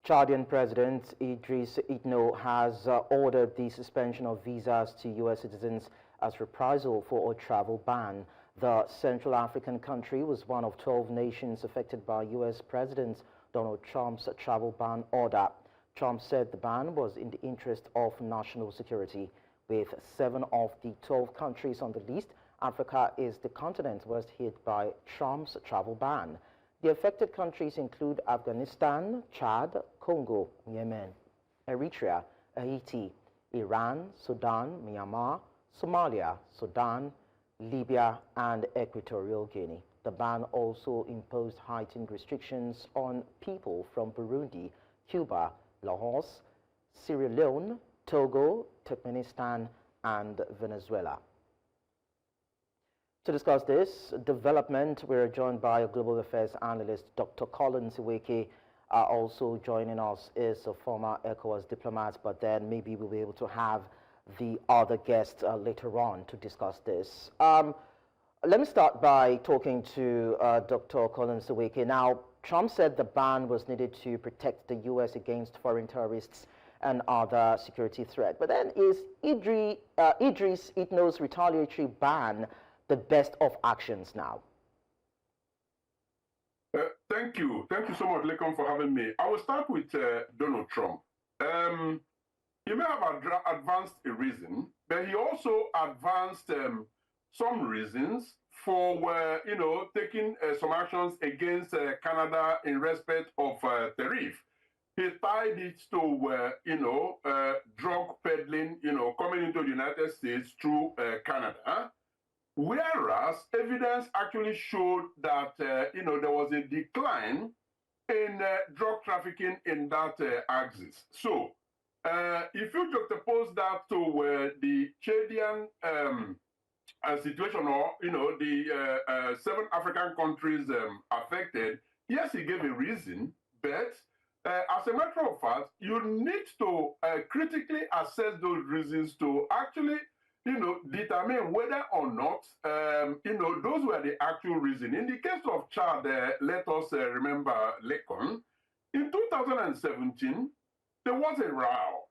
Chadian President Idriss Itno has ordered the suspension of visas to U.S. citizens as reprisal for a travel ban. The Central African country was one of 12 nations affected by U.S. President Donald Trump's travel ban order. Trump said the ban was in the interest of national security. With 7 of the 12 countries on the list, Africa is the continent worst hit by Trump's travel ban. The affected countries include Afghanistan, Chad, Congo, Yemen, Eritrea, Haiti, Iran, Sudan, Myanmar, Somalia, Sudan, Libya, and Equatorial Guinea. The ban also imposed heightened restrictions on people from Burundi, Cuba, Laos, Sierra Leone, Togo, Turkmenistan, and Venezuela. To discuss this development, we're joined by a Global Affairs Analyst Dr. Nweke. Also joining us is a former ECOWAS diplomat, but then maybe we'll be able to have the other guests later on to discuss this. Let me start by talking to Dr. Nweke. Now, Trump said the ban was needed to protect the U.S. against foreign terrorists and other security threats. But then is Idriss Itno's retaliatory ban the best of actions now? Thank you. Thank you so much, Leone, for having me. I will start with Donald Trump. He may have advanced a reason, but he also advanced some reasons for, taking some actions against Canada in respect of tariff. He tied it to, drug peddling, coming into the United States through Canada. Whereas evidence actually showed that, there was a decline in drug trafficking in that axis. So, if you juxtapose that to the Chadian situation, or, the 7 African countries affected, yes, he gave a reason, but as a matter of fact, you need to critically assess those reasons to actually determine whether or not, those were the actual reason. In the case of Chad, let us remember, Leone, in 2017, there was a row.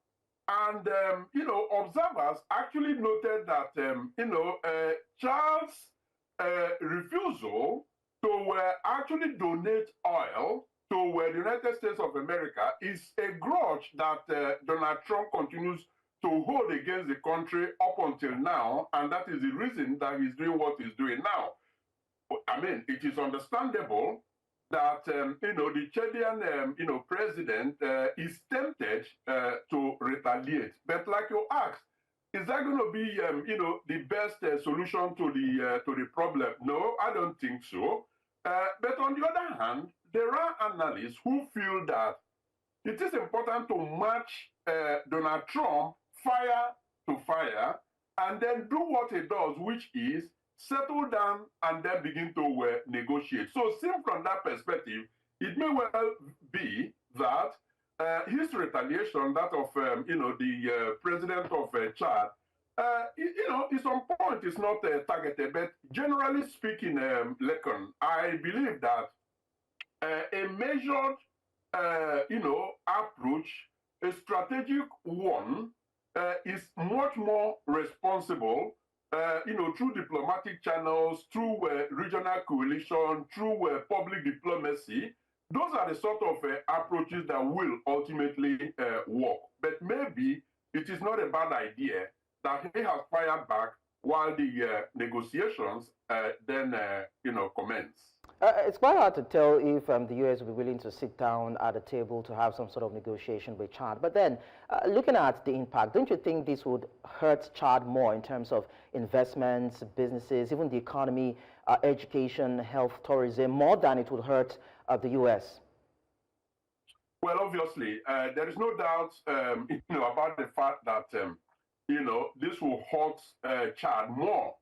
And, observers actually noted that, Chad's refusal to actually donate oil to the United States of America is a grudge that Donald Trump continues to hold against the country up until now, and that is the reason that he's doing what he's doing now. I mean, it is understandable that, the Chadian, president is tempted to retaliate. But like you asked, is that going to be, the best solution to the problem? No, I don't think so. But on the other hand, there are analysts who feel that it is important to match Donald Trump fire to fire, and then do what he does, which is settle down and then begin to negotiate. So, seen from that perspective, it may well be that his retaliation, that of the president of Chad, is on point, is not targeted. But generally speaking, Leone, I believe that a measured, approach, a strategic one, is much more responsible, through diplomatic channels, through regional coalition, through public diplomacy. Those are the sort of approaches that will ultimately work. But maybe it is not a bad idea that he has fired back while the negotiations then, commence. It's quite hard to tell if the U.S. will be willing to sit down at a table to have some sort of negotiation with Chad. But then, looking at the impact, don't you think this would hurt Chad more in terms of investments, businesses, even the economy, education, health, tourism, more than it would hurt the U.S.? Well, obviously, there is no doubt, about the fact that, this will hurt Chad more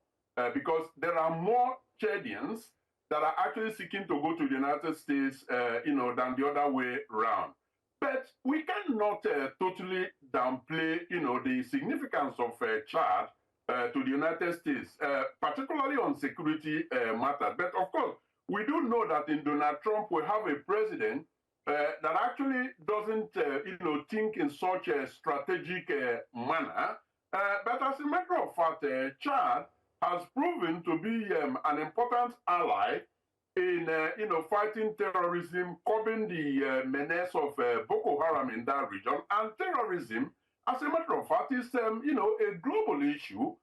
because there are more Chadians that are actually seeking to go to the United States, than the other way around. But we cannot totally downplay, the significance of Chad to the United States, particularly on security matters. But of course, we do know that in Donald Trump, we have a president that actually doesn't, think in such a strategic manner. But as a matter of fact, Chad has proven to be an important ally in, fighting terrorism, curbing the menace of Boko Haram in that region. And terrorism, as a matter of fact, is, a global issue.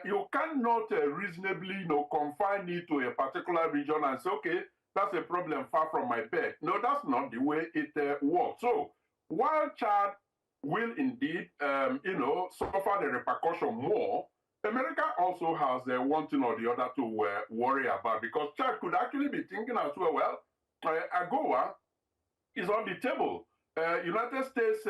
You cannot reasonably, confine it to a particular region and say, okay, that's a problem far from my bed. No, that's not the way it works. So while Chad will indeed, suffer the repercussion more, America also has one thing or the other to worry about, because Chad could actually be thinking as well, AGOA is on the table. United States,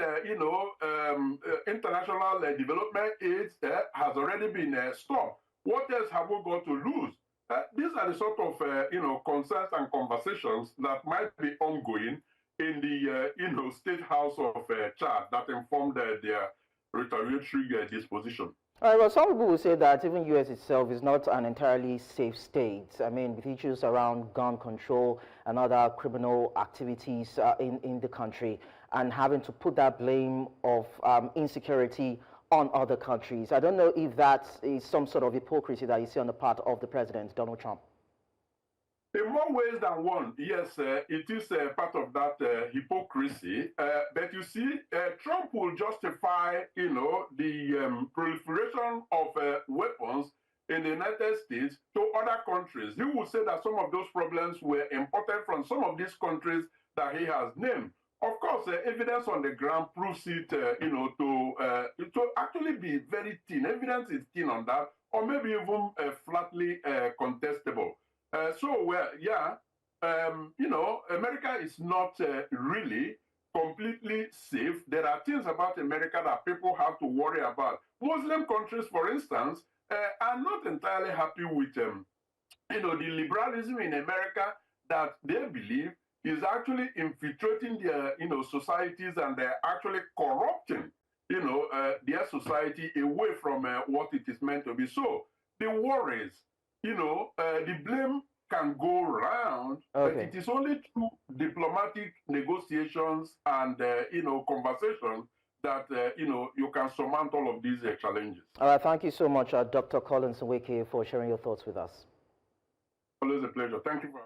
international development aid has already been stopped. What else have we got to lose? These are the sort of, concerns and conversations that might be ongoing in the State House of Chad that informed their retaliatory disposition. All right, well, some people will say that even U.S. itself is not an entirely safe state. I mean, with issues around gun control and other criminal activities in the country, and having to put that blame of insecurity on other countries. I don't know if that is some sort of hypocrisy that you see on the part of the President, Donald Trump. In more ways than one, yes, it is part of that hypocrisy. But you see, Trump will justify, the proliferation of weapons in the United States to other countries. He will say that some of those problems were imported from some of these countries that he has named. Of course, evidence on the ground proves it, to actually be very thin. Evidence is thin on that, or maybe even flatly contestable. America is not really completely safe. There are things about America that people have to worry about. Muslim countries, for instance, are not entirely happy with, the liberalism in America that they believe is actually infiltrating their, societies, and they're actually corrupting, their society away from what it is meant to be. So the worries, the blame can go round, but it is only through diplomatic negotiations and, conversations that, you can surmount all of these challenges. All right, thank you so much, Dr. Collins Nweke, for sharing your thoughts with us. Always a pleasure. Thank you for